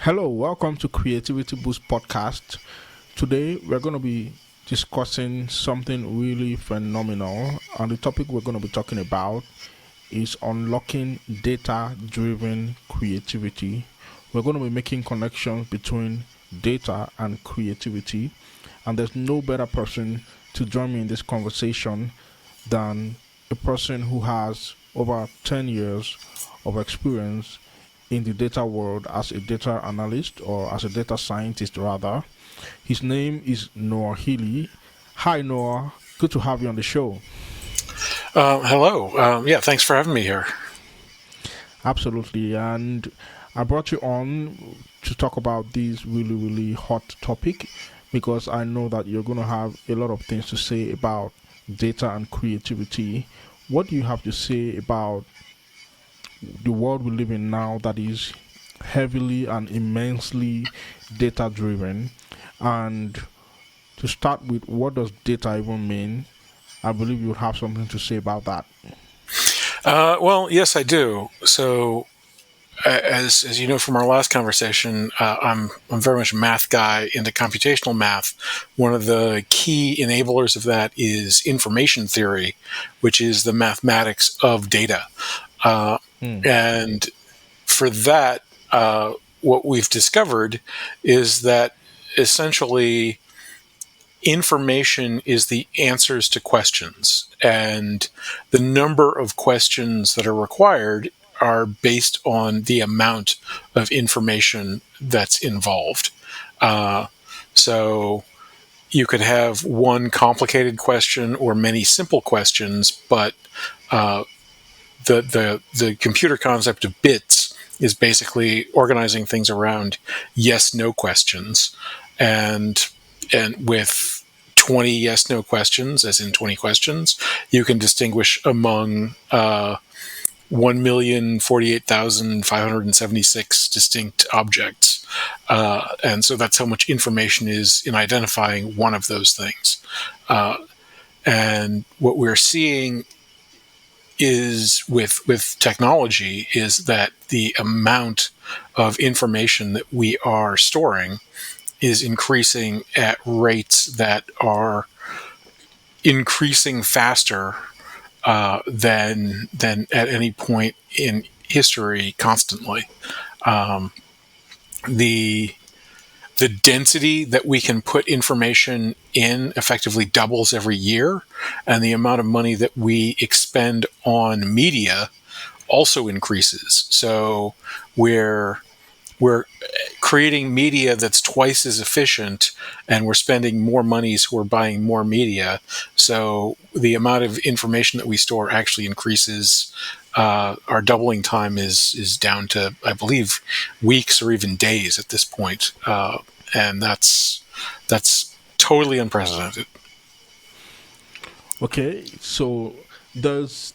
Hello, welcome to Creativity Boost Podcast. Today we're going to be discussing something really phenomenal, and the topic we're going to be talking about is unlocking data driven creativity. We're going to be making connections between data and creativity, and there's no better person to join me in this conversation than a person who has over 10 years of experience in the data world as a data analyst or as a data scientist, rather. His name is Noah Healy. Hi, Noah. Good to have you on the show. Hello. Yeah, thanks for having me here. Absolutely. And I brought you on to talk about this really, really hot topic because I know that you're going to have a lot of things to say about data and creativity. What do you have to say about the world we live in now that is heavily and immensely data driven? And to start with, what does data even mean? I believe you would have something to say about that. Well, yes, I do. So, as you know from our last conversation, I'm very much a math guy into computational math. One of the key enablers of that is information theory, which is the mathematics of data. Uh, Hmm. and for that, what we've discovered is that essentially information is the answers to questions, and the number of questions that are required are based on the amount of information that's involved. Uh, so you could have one complicated question or many simple questions, but uh, the computer concept of bits is basically organizing things around yes no questions, and with 20 yes no questions, as in 20 questions, you can distinguish among 1,048,576 distinct objects. And so that's how much information is in identifying one of those things. Uh, and what we're seeing is with technology is that the amount of information that we are storing is increasing at rates that are increasing faster than at any point in history constantly. Um, the the density that we can put information in effectively doubles every year, and the amount of money that we expend on media also increases. So we're we're creating media that's twice as efficient, and we're spending more money, so we're buying more media. So the amount of information that we store actually increases. Our doubling time is down to, I believe, weeks or even days at this point, and that's totally unprecedented. Okay, so there's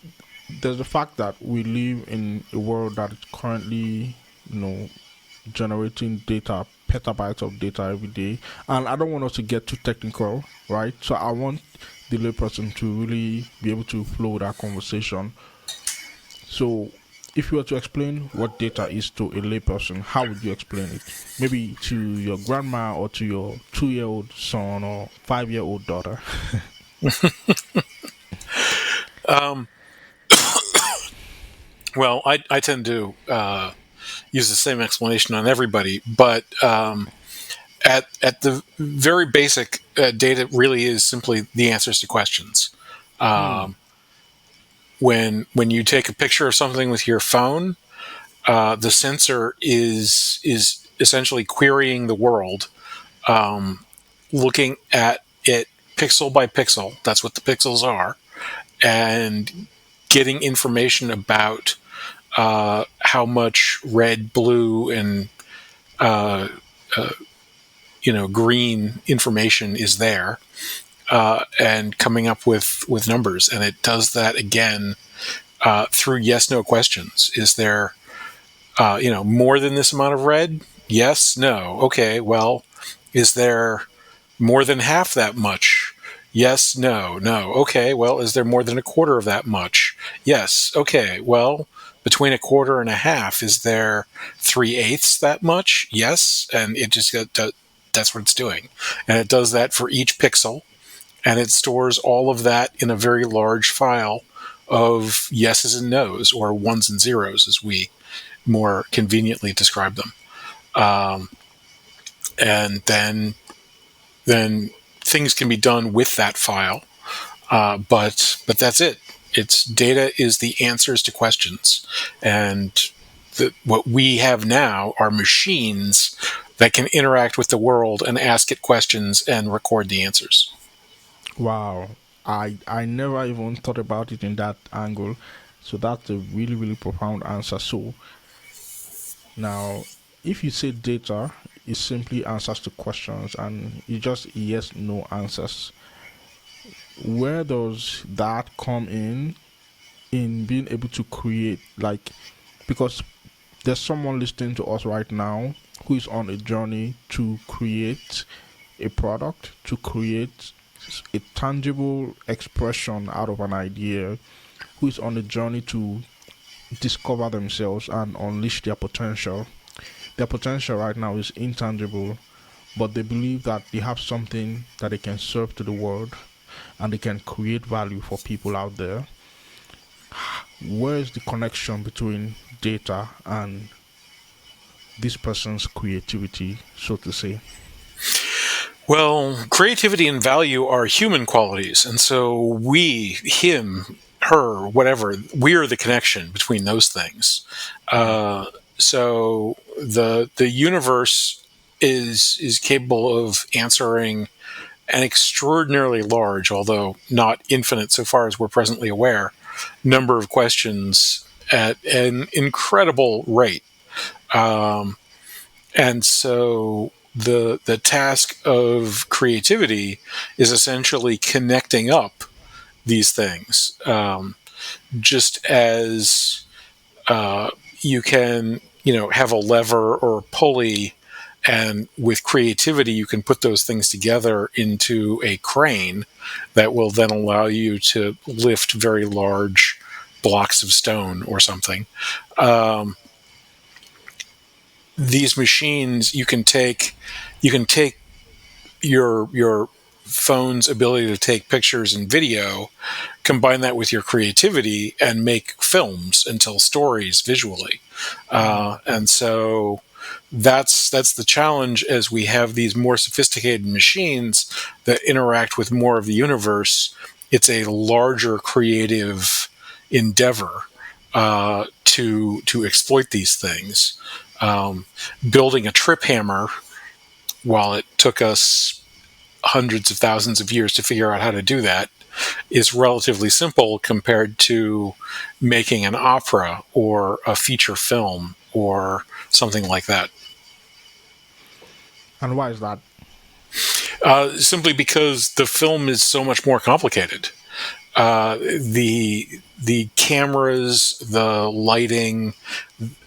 there's the fact that we live in a world that is currently, you know, generating data, petabytes of data every day. And I don't want us to get too technical, right? So I want the layperson to really be able to flow that conversation. So if you were to explain what data is to a layperson, how would you explain it? Maybe to your grandma or to your 2 year old son or 5 year old daughter. Um, well, I tend to use the same explanation on everybody, but at the very basic, data really is simply the answers to questions. Hmm. Um, when you take a picture of something with your phone, the sensor is essentially querying the world, um, looking at it pixel by pixel. That's what the pixels are, and getting information about how much red, blue, and uh, uh, green information is there, and coming up with numbers. And it does that again through yes no questions. Is there more than this amount of red? Yes, no. Okay, well, is there more than half that much? Yes, no, no. Okay, well, is there more than a quarter of that much? Yes. Okay, well, between a quarter and a half, is there 3/8 that much? Yes, and it just that's what it's doing, and it does that for each pixel, and it stores all of that in a very large file of yeses and nos, or ones and zeros, as we more conveniently describe them. And then things can be done with that file, but that's it. It's data is the answers to questions, and what we have now are machines that can interact with the world and ask it questions and record the answers. Wow. I never even thought about it in that angle. So that's a really, really profound answer. So now, if you say data is simply answers to questions and it's just yes, no answers, where does that come in being able to create, like, because there's someone listening to us right now who is on a journey to create a product, to create a tangible expression out of an idea, who is on a journey to discover themselves and unleash their potential. Their potential right now is intangible, but they believe that they have something that they can serve to the world and they can create value for people out there. Where is the connection between data and this person's creativity, so to say? Well, creativity and value are human qualities, and so we, him, her, whatever, we are the connection between those things. So the universe is capable of answering an extraordinarily large, although not infinite so far as we're presently aware, number of questions at an incredible rate. And so the task of creativity is essentially connecting up these things, just as you can, have a lever or a pulley, and with creativity you can put those things together into a crane that will then allow you to lift very large blocks of stone or something. These machines, you can take your phone's ability to take pictures and video, combine that with your creativity, and make films and tell stories visually. And so that's the challenge, as we have these more sophisticated machines that interact with more of the universe. It's a larger creative endeavor to exploit these things. Building a trip hammer, while it took us hundreds of thousands of years to figure out how to do that, is relatively simple compared to making an opera or a feature film or something like that. And why is that? Simply because the film is so much more complicated. The cameras, the lighting,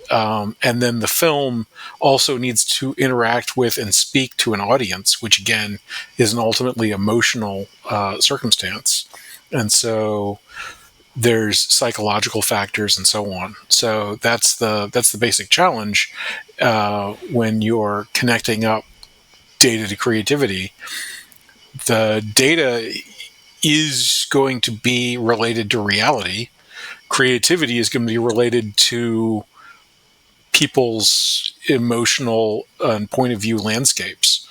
and then the film also needs to interact with and speak to an audience, which again is an ultimately emotional circumstance. And so there's psychological factors and so on. So that's the basic challenge when you're connecting up data to creativity. The data is going to be related to reality. Creativity is going to be related to people's emotional and point of view landscapes.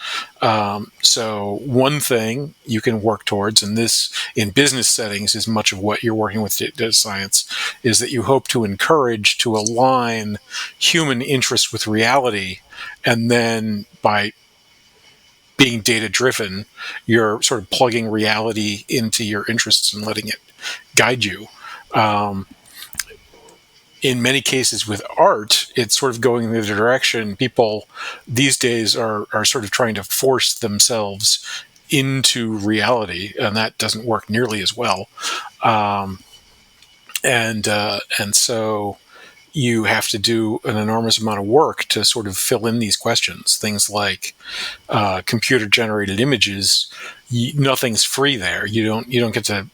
So one thing you can work towards, and this in business settings is much of what you're working with data science, is that you hope to encourage to align human interest with reality, and then by being data driven, you're sort of plugging reality into your interests and letting it guide you. In many cases with art, it's sort of going in the direction people these days are sort of trying to force themselves into reality, and that doesn't work nearly as well. And so you have to do an enormous amount of work to sort of fill in these questions. Things like computer generated images, nothing's free there. You don't get to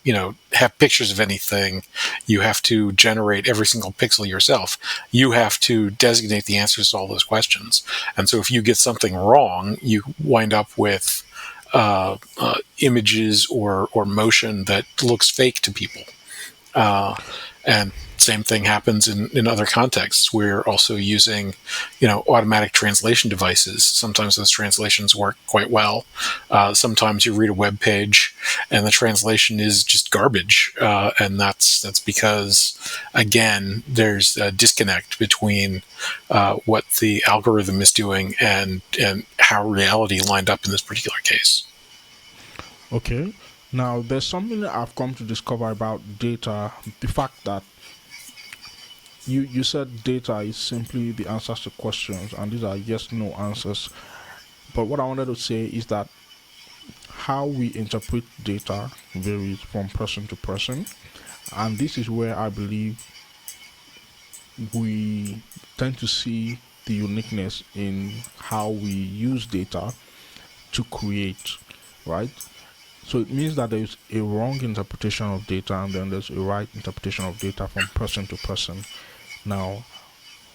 have pictures of anything. You have to generate every single pixel yourself. You have to designate the answers to all those questions. And so if you get something wrong, you wind up with images or motion that looks fake to people. And same thing happens in other contexts. We're also using, automatic translation devices. Sometimes those translations work quite well. Sometimes you read a web page and the translation is just garbage, and that's because, again, there's a disconnect between what the algorithm is doing and how reality lined up in this particular case. Okay. Now, there's something that I've come to discover about data. The fact that you said data is simply the answers to questions, and these are yes no answers. But what I wanted to say is that how we interpret data varies from person to person, and this is where I believe we tend to see the uniqueness in how we use data to create, right? So it means that there's a wrong interpretation of data and then there's a right interpretation of data from person to person. Now,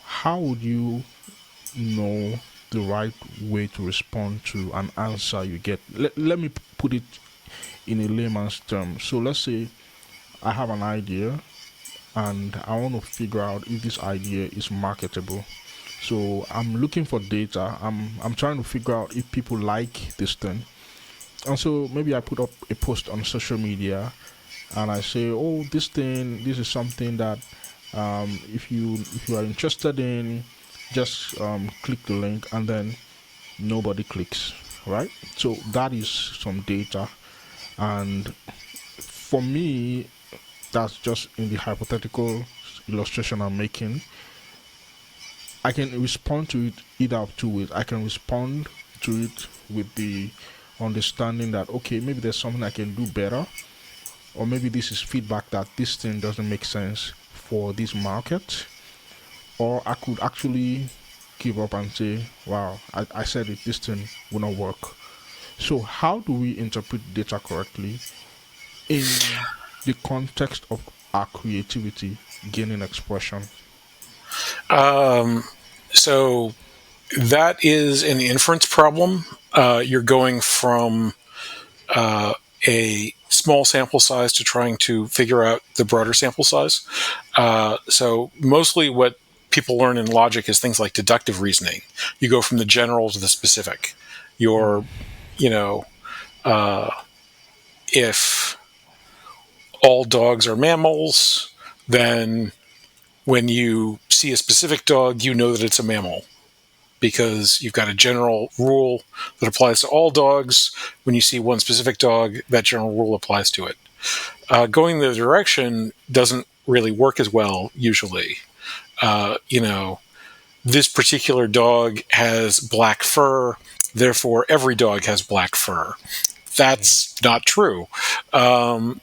how would you know the right way to respond to an answer you get? Let me put it in a layman's term. So let's say I have an idea and I want to figure out if this idea is marketable. So I'm looking for data. I'm trying to figure out if people like this thing. And so maybe I put up a post on social media and I say, "Oh, this is something that if you are interested in, just click the link," and then nobody clicks, right? So that is some data, and for me, that's just in the hypothetical illustration I'm making. I can respond to it either of two ways. I can respond to it with the understanding that okay, maybe there's something I can do better, or maybe this is feedback that this thing doesn't make sense for this market, or I could actually give up and say, wow, I said it, this thing will not work. So, how do we interpret data correctly in the context of our creativity gaining expression? So that is an inference problem. You're going from a small sample size to trying to figure out the broader sample size. So mostly what people learn in logic is things like deductive reasoning. You go from the general to the specific. You're, you know, if all dogs are mammals, then when you see a specific dog, you know that it's a mammal because you've got a general rule that applies to all dogs. When you see one specific dog, that general rule applies to it. Going the direction doesn't really work as well usually. This particular dog has black fur, therefore every dog has black fur. That's not true. Um,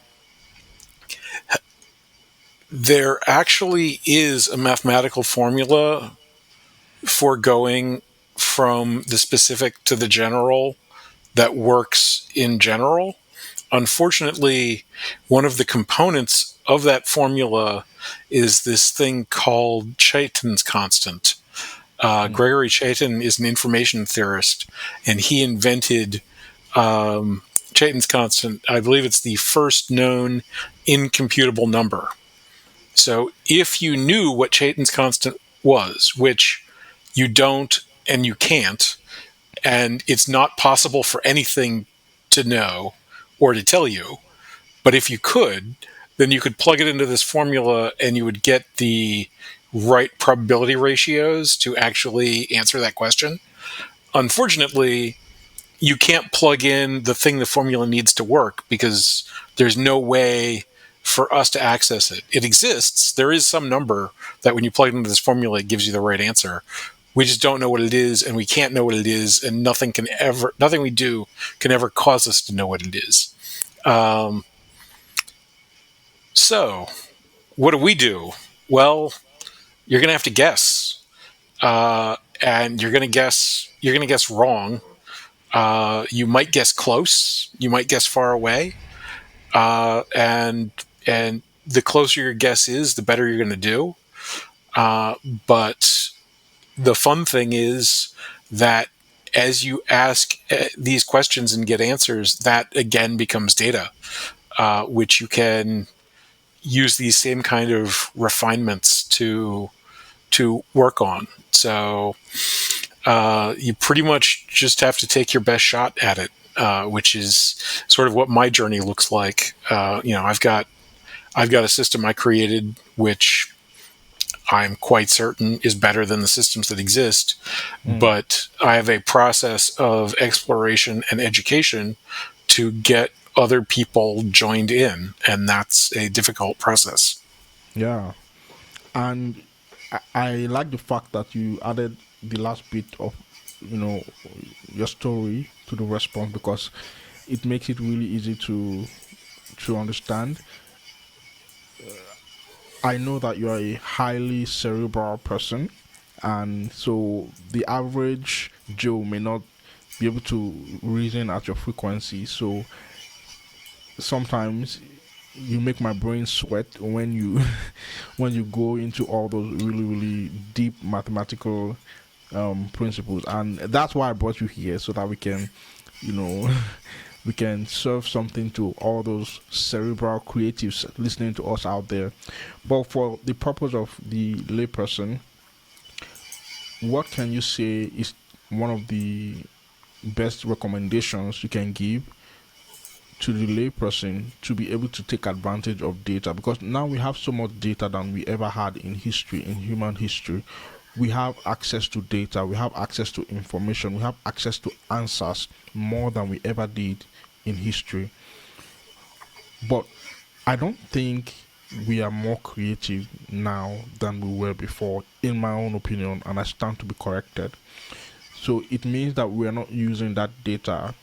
there actually is a mathematical formula for going from the specific to the general that works in general. Unfortunately, one of the components of that formula is this thing called Chaitin's constant. Gregory Chaitin is an information theorist, and he invented Chaitin's constant. I believe it's the first known incomputable number. So if you knew what Chaitin's constant was, which you don't and you can't, and it's not possible for anything to know or to tell you, but if you could, then you could plug it into this formula and you would get the right probability ratios to actually answer that question. Unfortunately, you can't plug in the thing the formula needs to work because there's no way for us to access it. It exists. There is some number that when you plug it into this formula, it gives you the right answer. We just don't know what it is, and we can't know what it is, and nothing we do can ever cause us to know what it is. So, what do we do? Well, you're going to have to guess, and you're going to guess wrong. You might guess close, you might guess far away, and the closer your guess is, the better you're going to do. But the fun thing is that as you ask these questions and get answers, that again becomes data, which you can use these same kind of refinements to work on. So you pretty much just have to take your best shot at it, which is sort of what my journey looks like. I've got a system I created, which I'm quite certain is better than the systems that exist. Mm. But I have a process of exploration and education to get other people joined in, and that's a difficult process. Yeah. And I like the fact that you added the last bit of, you know, your story to the response, because it makes it really easy to understand. I know that you are a highly cerebral person, and so the average Joe may not be able to reason at your frequency. So sometimes you make my brain sweat when you when you go into all those really deep mathematical principles, and that's why I brought you here, so that we can, you know, we can serve something to all those cerebral creatives listening to us out there. But for the purpose of the layperson, what can you say is one of the best recommendations you can give to the layperson to be able to take advantage of data? Because now we have so much data than we ever had in history, in human history. We have access to data, we have access to information, we have access to answers more than we ever did in history. But I don't think we are more creative now than we were before, in my own opinion, and I stand to be corrected. So it means that we are not using that data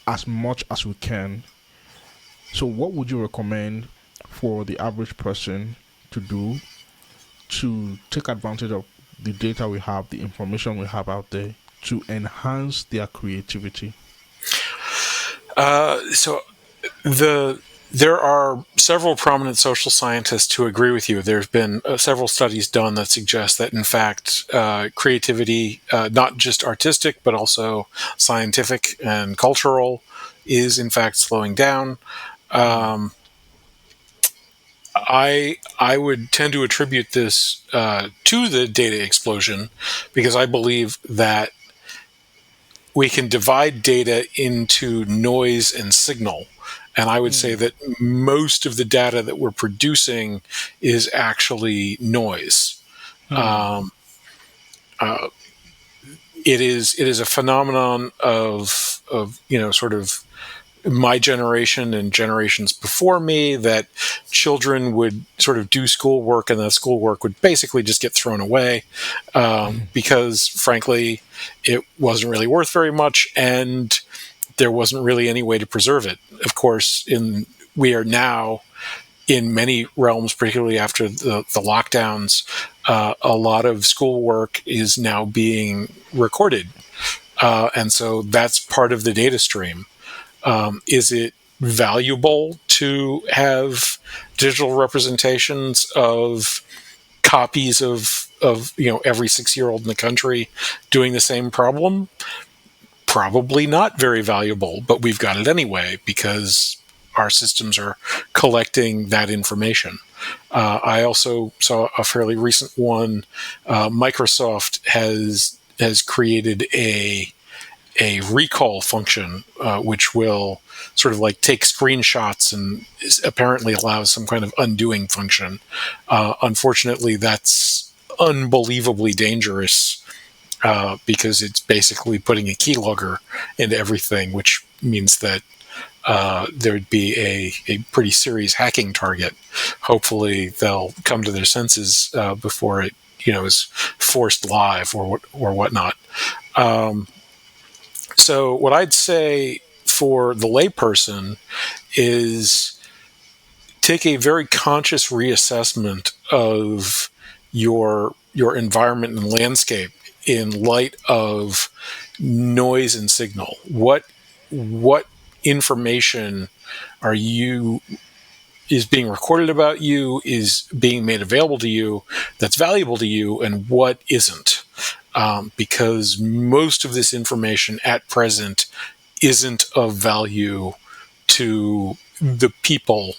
as much as we can. So, what would you recommend for the average person to do to take advantage of the data we have, the information we have out there, to enhance their creativity? So there are several prominent social scientists who agree with you. There's been several studies done that suggest that, in fact, creativity, not just artistic, but also scientific and cultural, is in fact slowing down. Mm. I would tend to attribute this to the data explosion, because I believe that we can divide data into noise and signal. And I would say Mm. that most of the data that we're producing is actually noise. Mm. Um, uh, it is a phenomenon of sort of my generation and generations before me, that children would sort of do schoolwork, and that schoolwork would basically just get thrown away, because frankly it wasn't really worth very much, and there wasn't really any way to preserve it. Of course, in we are now in many realms, particularly after the lockdowns, a lot of schoolwork is now being recorded, and so that's part of the data stream. Is it valuable to have digital representations of copies of every 6-year old in the country doing the same problem? Probably not very valuable, but we've got it anyway because our systems are collecting that information. I also saw a fairly recent one. Microsoft has created a recall function, which will sort of like take screenshots and apparently allows some kind of undoing function. Unfortunately, that's unbelievably dangerous, because it's basically putting a keylogger into everything, which means that there'd be a pretty serious hacking target. Hopefully, they'll come to their senses before it is forced live or whatnot. So what I'd say for the layperson is take a very conscious reassessment of your environment and landscape in light of noise and signal. What information are you is being recorded about you, is being made available to you, that's valuable to you, and what isn't? Because most of this information at present isn't of value to the people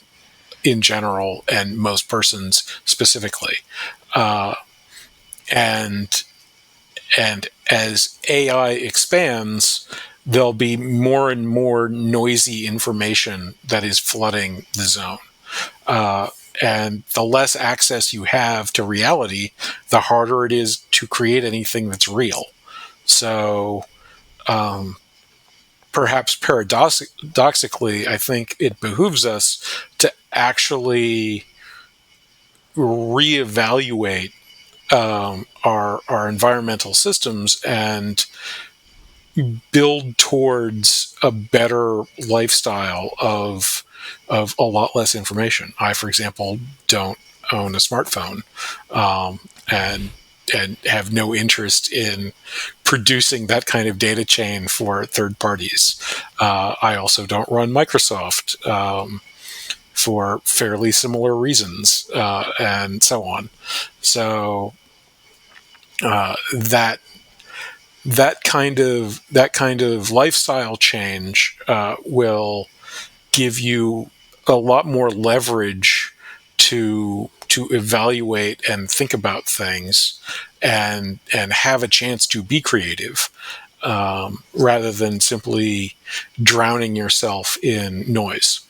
in general and most persons specifically. Uh, and and as AI expands, there'll be more and more noisy information that is flooding the zone. Uh, and the less access you have to reality, the harder it is to create anything that's real. So, um, perhaps paradoxically, I think it behooves us to actually reevaluate our environmental systems and build towards a better lifestyle of a lot less information. I, for example, don't own a smartphone, and have no interest in producing that kind of data chain for third parties. I also don't run Microsoft, for fairly similar reasons, and so on. So that that kind of lifestyle change will give you a lot more leverage to evaluate and think about things and have a chance to be creative, rather than simply drowning yourself in noise.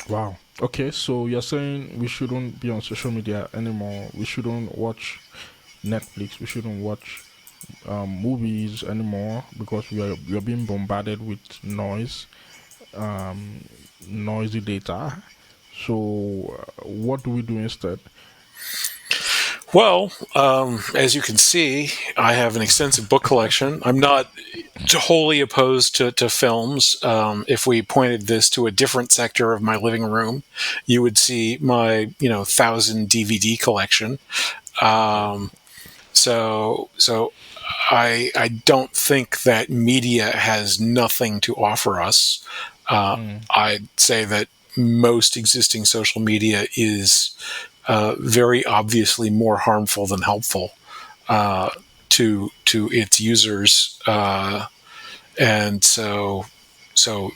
Wow. Okay, so you're saying we shouldn't be on social media anymore. We shouldn't watch Netflix. We shouldn't watch movies anymore because we are being bombarded with um, noisy data. So, what do we do instead? Well, as you can see, I have an extensive book collection. I'm not wholly opposed to films. If we pointed this to a different sector of my living room, you would see my 1,000 DVD collection. Um, so I don't think that media has nothing to offer us. Mm, I'd say that most existing social media is very obviously more harmful than helpful uh, to its users, and so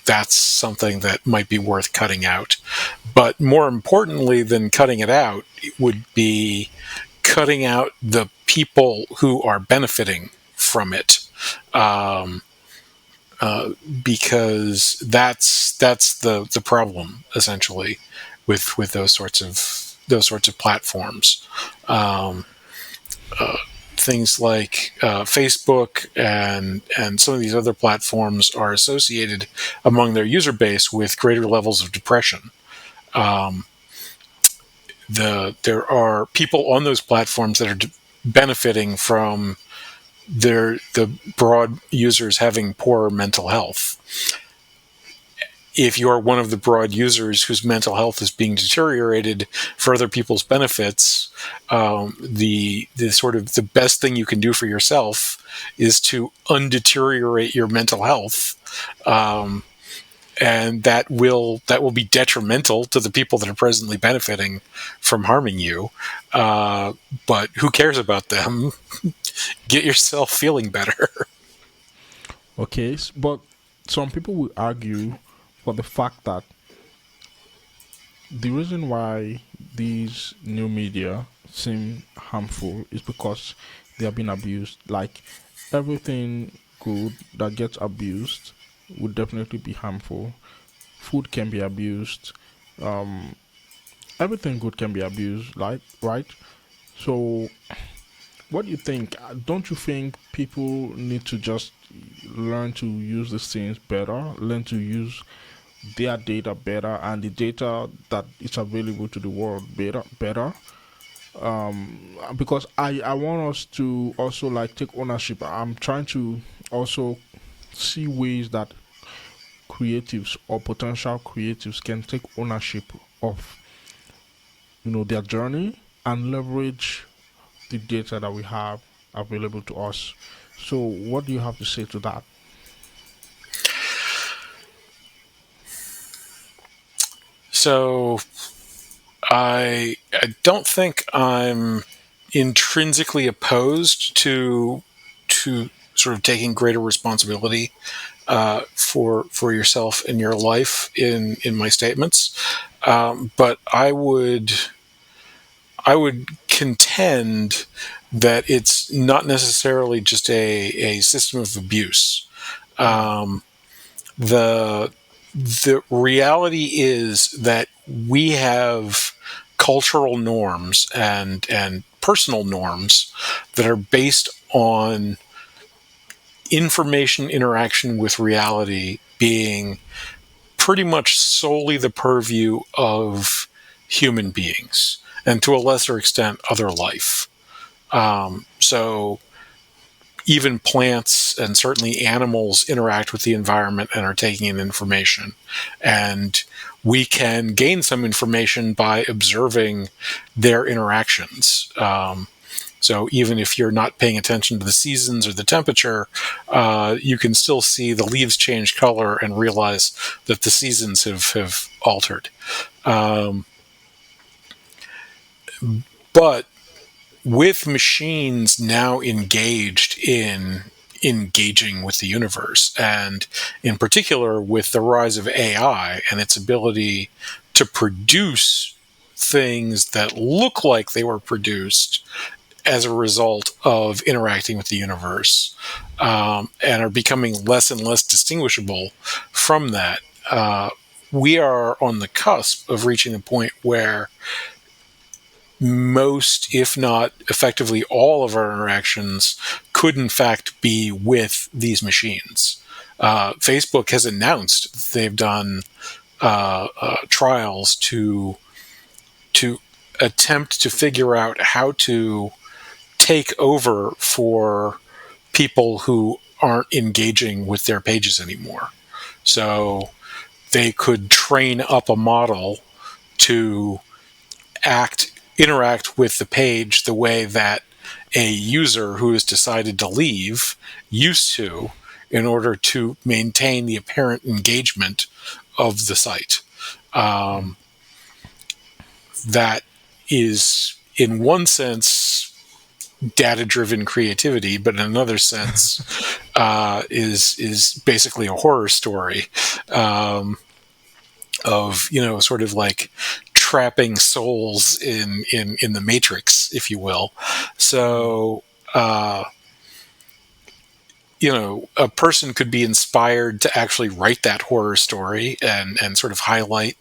that's something that might be worth cutting out. But more importantly than cutting it out, it would be cutting out the people who are benefiting from it, um, because that's the problem essentially with those sorts of platforms. Um, uh, Things like Facebook and some of these other platforms are associated among their user base with greater levels of depression. Um, there are people on those platforms that are benefiting from the broad users having poor mental health. If you're one of the broad users whose mental health is being deteriorated for other people's benefits, the sort of the best thing you can do for yourself is to undeteriorate your mental health, um, and that will be detrimental to the people that are presently benefiting from harming you. Uh, but who cares about them? Get yourself feeling better. okay, but some people will argue for the fact that the reason why these new media seem harmful is because they are being abused. Like everything good that gets abused would definitely be harmful. Food can be abused. Um, Everything good can be abused. Like right. So, what do you think? Don't you think people need to just learn to use these things better, learn to use their data better, and the data that is available to the world better? Because I want us to also like take ownership. I'm trying to also see ways that creatives or potential creatives can take ownership of their journey and leverage the data that we have available to us. So, what do you have to say to that? So I don't think I'm intrinsically opposed to sort of taking greater responsibility for yourself and your life in my statements, but I would contend that it's not necessarily just a system of abuse. Mm, Um, the the reality is that we have cultural norms and personal norms that are based on information interaction with reality being pretty much solely the purview of human beings and to a lesser extent other life. So even plants and certainly animals interact with the environment and are taking in information. And we can gain some information by observing their interactions. So even if you're not paying attention to the seasons or the temperature, you can still see the leaves change color and realize that the seasons have altered. Um, but with machines now engaged in engaging with the universe, and in particular with the rise of AI and its ability to produce things that look like they were produced as a result of interacting with the universe, and are becoming less and less distinguishable from that. We are on the cusp of reaching the point where most, if not effectively all, of our interactions could in fact be with these machines. Facebook has announced they've done trials to attempt to figure out how to take over for people who aren't engaging with their pages anymore. So they could train up a model to interact with the page the way that a user who has decided to leave used to, in order to maintain the apparent engagement of the site. mm, Um, that is, in one sense, data-driven creativity, but in another sense, is basically a horror story. Of, sort of like trapping souls in the Matrix, if you will. mm, So a person could be inspired to actually write that horror story and sort of highlight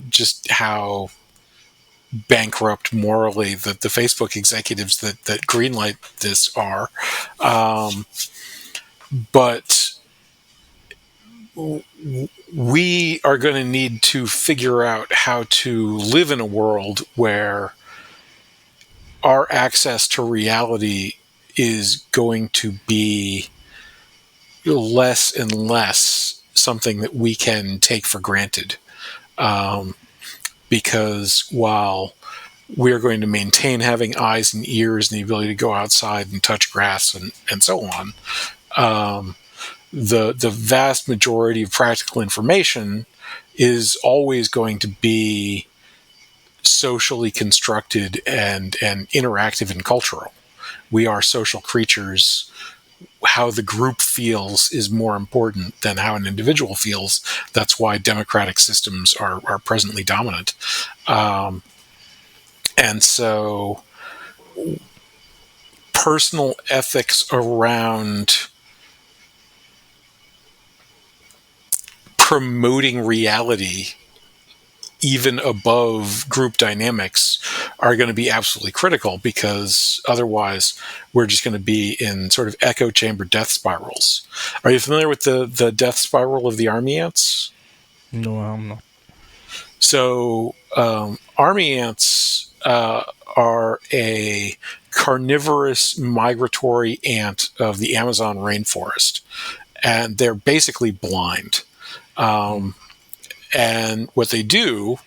just how bankrupt morally the Facebook executives that greenlight this are. Um, but we are going to need to figure out how to live in a world where our access to reality is going to be less and less something that we can take for granted. Um, because while we're going to maintain having eyes and ears and the ability to go outside and touch grass and so on, um, the vast majority of practical information is always going to be socially constructed and interactive and cultural. We are social creatures. How the group feels is more important than how an individual feels. That's why democratic systems are presently dominant. Um, and so personal ethics around promoting reality even above group dynamics are going to be absolutely critical, because otherwise we're just going to be in sort of echo chamber death spirals. Are you familiar with the death spiral of the army ants? no, I'm not. So army ants are a carnivorous migratory ant of the Amazon rainforest, and they're basically blind. Mm, And what they do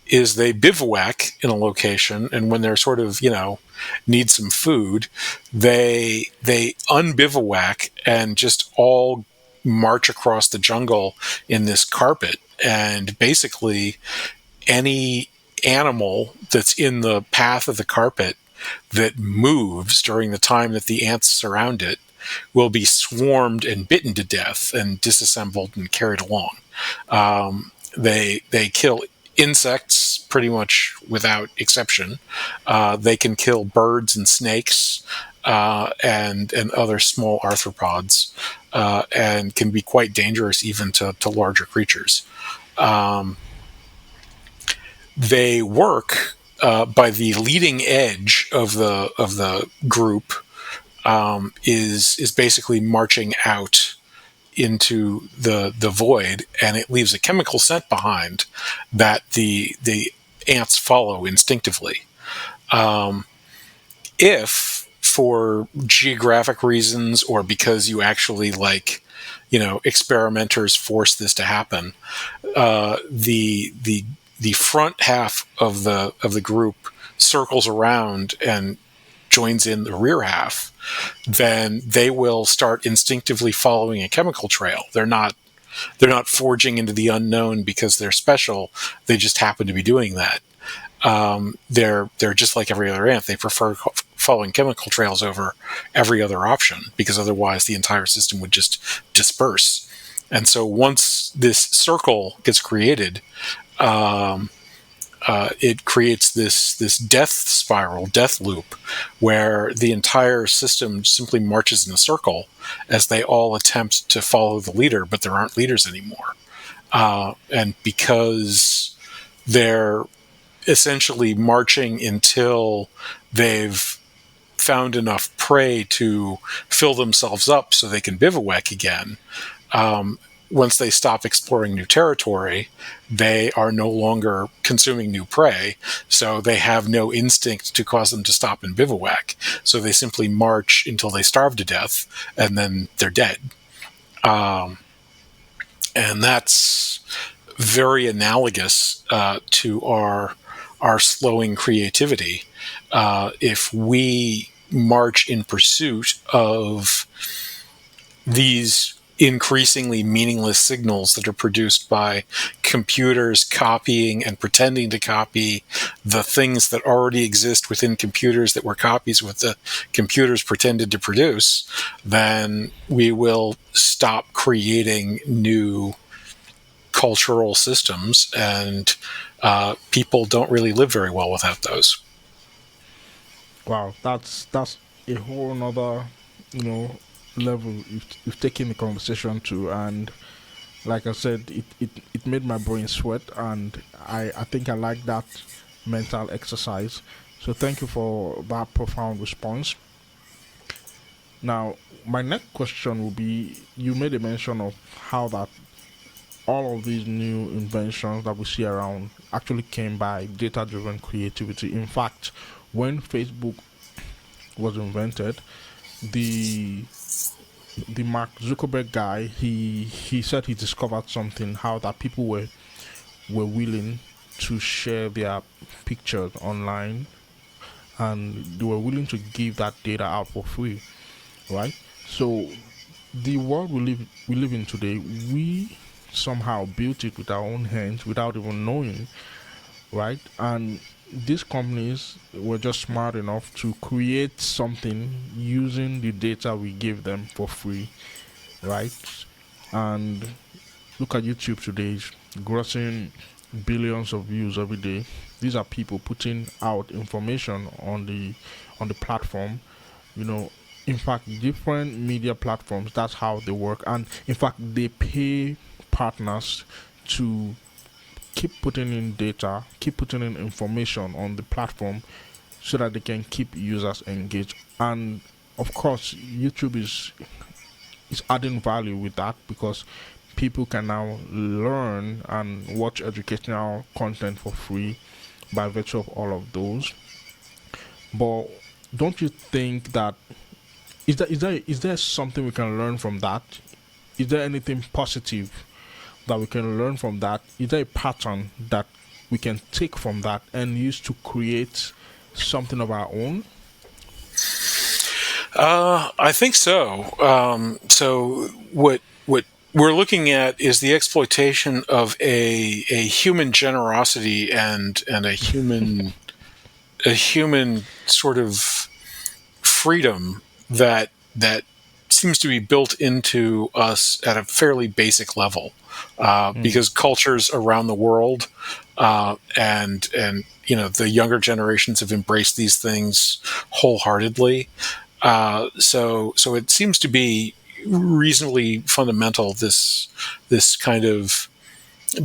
is they bivouac in a location, and when they're sort of, need some food, they unbivouac and just all march across the jungle in this carpet. And basically, any animal that's in the path of the carpet that moves during the time that the ants surround it will be swarmed and bitten to death and disassembled and carried along. They kill insects pretty much without exception. They can kill birds and snakes and other small arthropods, and can be quite dangerous even to larger creatures. They work by the leading edge of the group, is basically marching out into the void, and it leaves a chemical scent behind that the ants follow instinctively. If for geographic reasons, or because you actually experimenters force this to happen, the front half of the group circles around and joins in the rear half, then they will start instinctively following a chemical trail. They're not forging into the unknown because they're special. They just happen to be doing that. They're just like every other ant. They prefer following chemical trails over every other option, because otherwise the entire system would just disperse. And so once this circle gets created, it creates this death spiral, death loop, where the entire system simply marches in a circle as they all attempt to follow the leader, but there aren't leaders anymore. And because they're essentially marching until they've found enough prey to fill themselves up so they can bivouac again, once they stop exploring new territory, they are no longer consuming new prey, so they have no instinct to cause them to stop and bivouac. So they simply march until they starve to death, and then they're dead. And that's very analogous to our slowing creativity. If we march in pursuit of these increasingly meaningless signals that are produced by computers copying and pretending to copy the things that already exist within computers that were copies what the computers pretended to produce, then we will stop creating new cultural systems, and people don't really live very well without those. Wow, that's a whole nother, you know, level you've taken the conversation to. And like I said, it made my brain sweat, and I think I like that mental exercise. So thank you for that profound response. Now, my next question will be: you made a mention of how that all of these new inventions that we see around actually came by data-driven creativity. In fact, when Facebook was invented, the the Mark Zuckerberg guy, he said he discovered something, how that people were willing to share their pictures online, and they were willing to give that data out for free, right? So the world we live in today, we somehow built it with our own hands without even knowing, right? And these companies were just smart enough to create something using the data we gave them for free, right? And look at YouTube today, it's grossing billions of views every day. These are people putting out information on the platform. You know, in fact, different media platforms, that's how they work. And in fact, they pay partners to keep putting in data, keep putting in information on the platform so that they can keep users engaged. And of course, YouTube is adding value with that, because people can now learn and watch educational content for free by virtue of all of those. But don't you think that is there something we can learn from that? Is there anything positive that we can learn from that? Is there a pattern that we can take from that and use to create something of our own? I think so. So what we're looking at is the exploitation of a human generosity and a human sort of freedom that seems to be built into us at a fairly basic level, Mm. because cultures around the world, and the younger generations have embraced these things wholeheartedly. So it seems to be reasonably fundamental, this kind of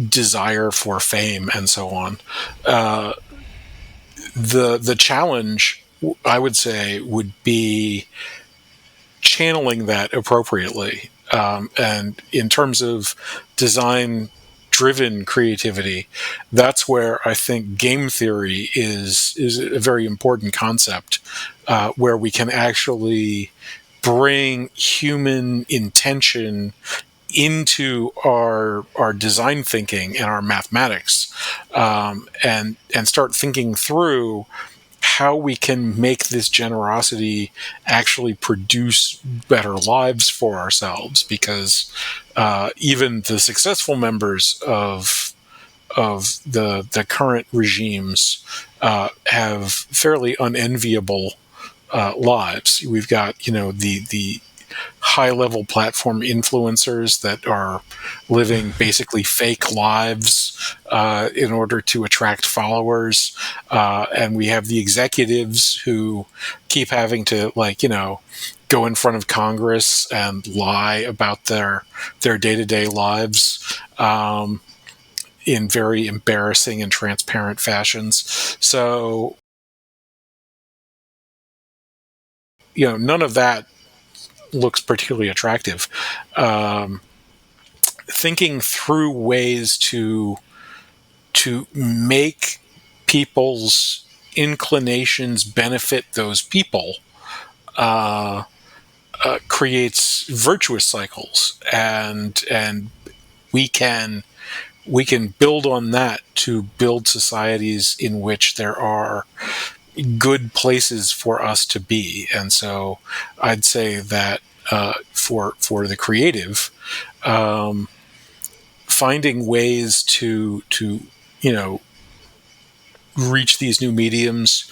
desire for fame and so on. Uh, the challenge, I would say, would be channeling that appropriately. And in terms of design driven creativity, that's where I think game theory is a very important concept, where we can actually bring human intention into our design thinking and our mathematics, and start thinking through how we can make this generosity actually produce better lives for ourselves. Because even the successful members of the current regimes have fairly unenviable lives. We've got the high level platform influencers that are living basically fake lives in order to attract followers. And we have the executives who keep having to, go in front of Congress and lie about their day-to-day lives, in very embarrassing and transparent fashions. So, none of that looks particularly attractive. Um, Thinking through ways to make people's inclinations benefit those people uh, creates virtuous cycles, and we can we can build on that to build societies in which there are good places for us to be. And so I'd say that for the creative, um, finding ways to you know reach these new mediums.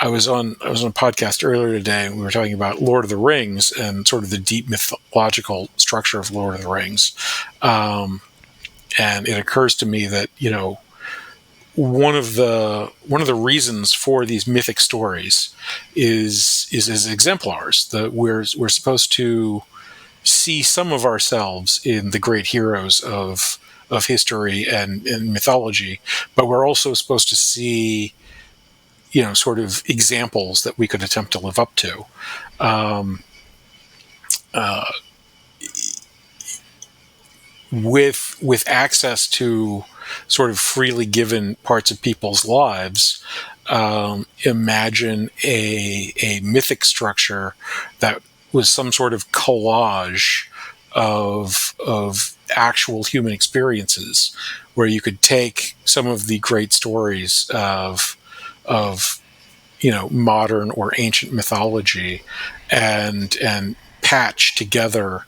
I was on a podcast earlier today, and we were talking about Lord of the Rings and sort of the deep mythological structure of Lord of the Rings. And it occurs to me that one of the reasons for these mythic stories is as exemplars. That we're supposed to see some of ourselves in the great heroes of history and mythology, but we're also supposed to see sort of examples that we could attempt to live up to. Um, uh, with access to sort of freely given parts of people's lives, imagine a mythic structure that was some sort of collage of actual human experiences, where you could take some of the great stories of modern or ancient mythology and patch together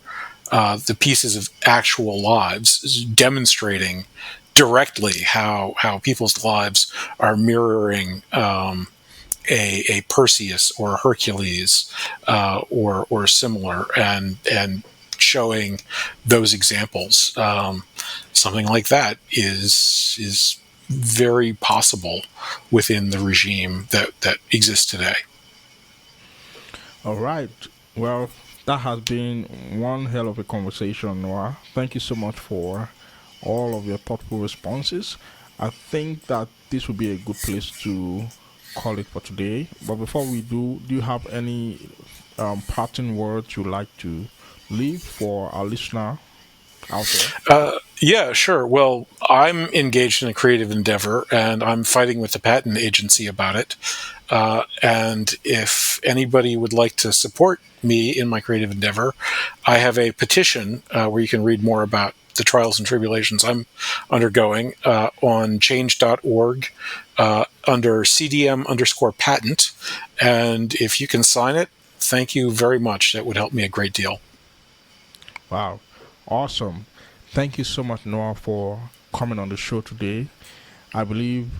the pieces of actual lives, demonstrating directly how people's lives are mirroring a Perseus or a Hercules, or similar, and showing those examples. Something like that is very possible within the regime that exists today. All right. Well, that has been one hell of a conversation, Noah. Thank you so much for all of your thoughtful responses. I think that this would be a good place to call it for today. But before we do you have any parting words you'd like to leave for our listener out there? Yeah, sure. Well, I'm engaged in a creative endeavor, and I'm fighting with the patent agency about it. And if anybody would like to support me in my creative endeavor, I have a petition where you can read more about the trials and tribulations I'm undergoing on change.org under CDM_patent. And if you can sign it, thank you very much. That would help me a great deal. Wow. Awesome. Thank you so much, Noah, for coming on the show today. I believe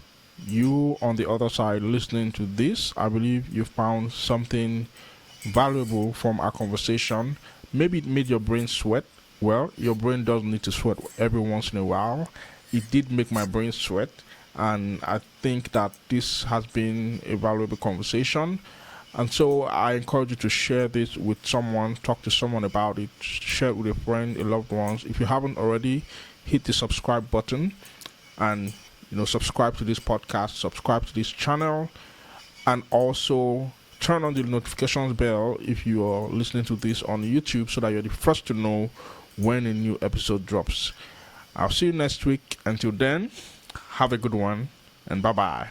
you on the other side listening to this, I believe you found something valuable from our conversation. Maybe it made your brain sweat. Well, your brain does need to sweat every once in a while. It did make my brain sweat, and I think that this has been a valuable conversation. And so I encourage you to share this with someone, talk to someone about it, share it with a friend, a loved ones. If you haven't already, hit the subscribe button and subscribe to this podcast, subscribe to this channel, and also turn on the notifications bell if you are listening to this on YouTube so that you're the first to know when a new episode drops. I'll see you next week. Until then, have a good one and bye bye.